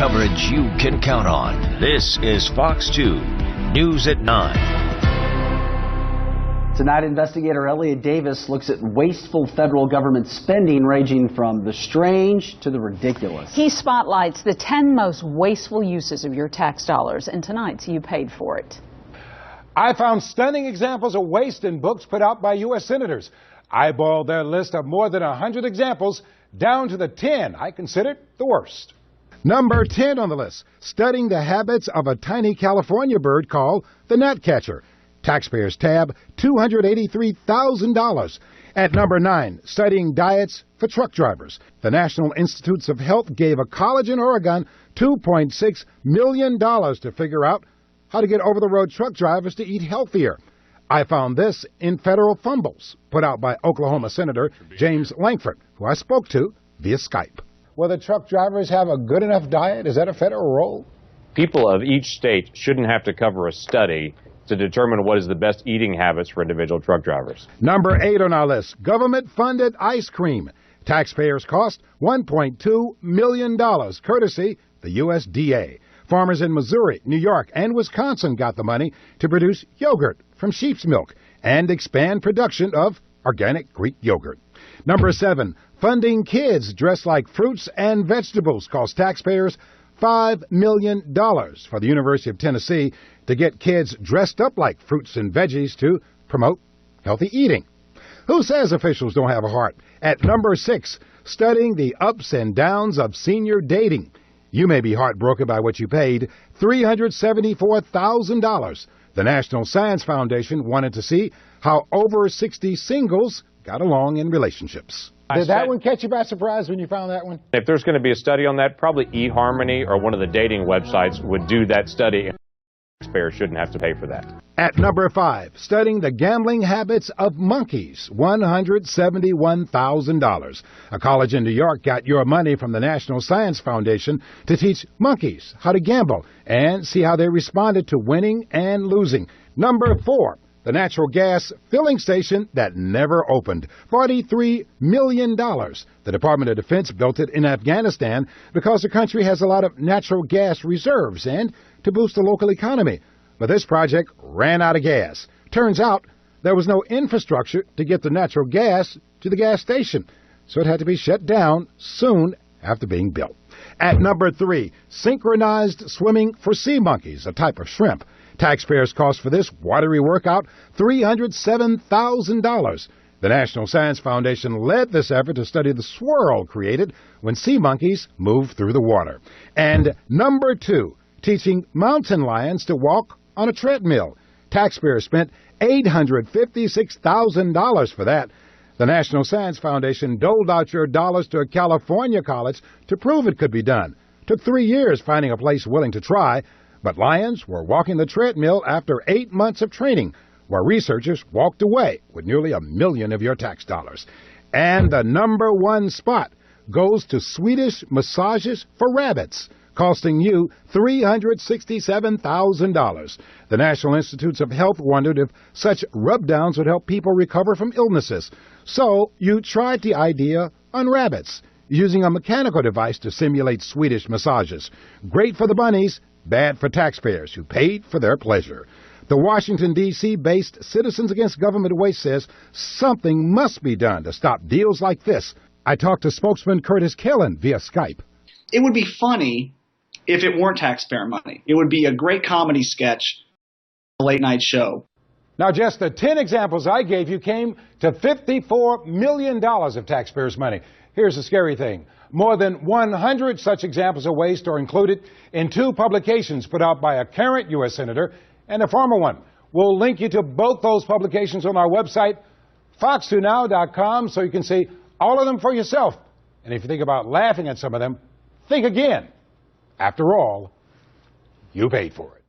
coverage you can count on. This is Fox 2 News at 9. Tonight, investigator Elliott Davis looks at wasteful federal government spending ranging from the strange to the ridiculous. He spotlights the 10 most wasteful uses of your tax dollars, and tonight's You Paid For It. I found stunning examples of waste in books put out by U.S. senators. I boiled their list of more than 100 examples down to the 10 I considered the worst. Number 10 on the list, studying the habits of a tiny California bird called the gnatcatcher. Taxpayers tab $283,000. At number 9, studying diets for truck drivers. The National Institutes of Health gave a college in Oregon $2.6 million to figure out how to get over-the-road truck drivers to eat healthier. I found this in Federal Fumbles, put out by Oklahoma Senator James Lankford, who I spoke to via Skype. Will the truck drivers have a good enough diet? Is that a federal role? People of each state shouldn't have to cover a study to determine what is the best eating habits for individual truck drivers. Number 8 on our list, government-funded ice cream. Taxpayers cost $1.2 million, courtesy the USDA. Farmers in Missouri, New York, and Wisconsin got the money to produce yogurt from sheep's milk and expand production of organic Greek yogurt. Number 7, funding kids dressed like fruits and vegetables cost taxpayers $5 million for the University of Tennessee to get kids dressed up like fruits and veggies to promote healthy eating. Who says officials don't have a heart? At number 6, studying the ups and downs of senior dating. You may be heartbroken by what you paid, $374,000. The National Science Foundation wanted to see how over 60 singles got along in relationships. Did that one catch you by surprise when you found that one? If there's going to be a study on that, probably eHarmony or one of the dating websites would do that study. Taxpayers shouldn't have to pay for that. At number 5, studying the gambling habits of monkeys, $171,000. A college in New York got your money from the National Science Foundation to teach monkeys how to gamble and see how they responded to winning and losing. Number 4, the natural gas filling station that never opened, $43 million. The Department of Defense built it in Afghanistan because the country has a lot of natural gas reserves and to boost the local economy. But this project ran out of gas. Turns out there was no infrastructure to get the natural gas to the gas station, so it had to be shut down soon after being built. At number 3, synchronized swimming for sea monkeys, a type of shrimp. Taxpayers' cost for this watery workout, $307,000. The National Science Foundation led this effort to study the swirl created when sea monkeys move through the water. And number 2, teaching mountain lions to walk on a treadmill. Taxpayers spent $856,000 for that. The National Science Foundation doled out your dollars to a California college to prove it could be done. Took 3 years finding a place willing to try, but lions were walking the treadmill after 8 months of training, where researchers walked away with nearly $1 million of your tax dollars. And the number 1 spot goes to Swedish massages for rabbits, costing you $367,000. The National Institutes of Health wondered if such rub-downs would help people recover from illnesses. So you tried the idea on rabbits, using a mechanical device to simulate Swedish massages. Great for the bunnies, bad for taxpayers who paid for their pleasure. The Washington, D.C.-based Citizens Against Government Waste says something must be done to stop deals like this. I talked to spokesman Kalin via Skype. It would be funny if it weren't taxpayer money. It would be a great comedy sketch, a late-night show. Now, just the 10 examples I gave you came to $54 million of taxpayers' money. Here's the scary thing. More than 100 such examples of waste are included in 2 publications put out by a current U.S. Senator and a former one. We'll link you to both those publications on our website, fox2now.com, so you can see all of them for yourself. And if you think about laughing at some of them, think again. After all, you paid for it.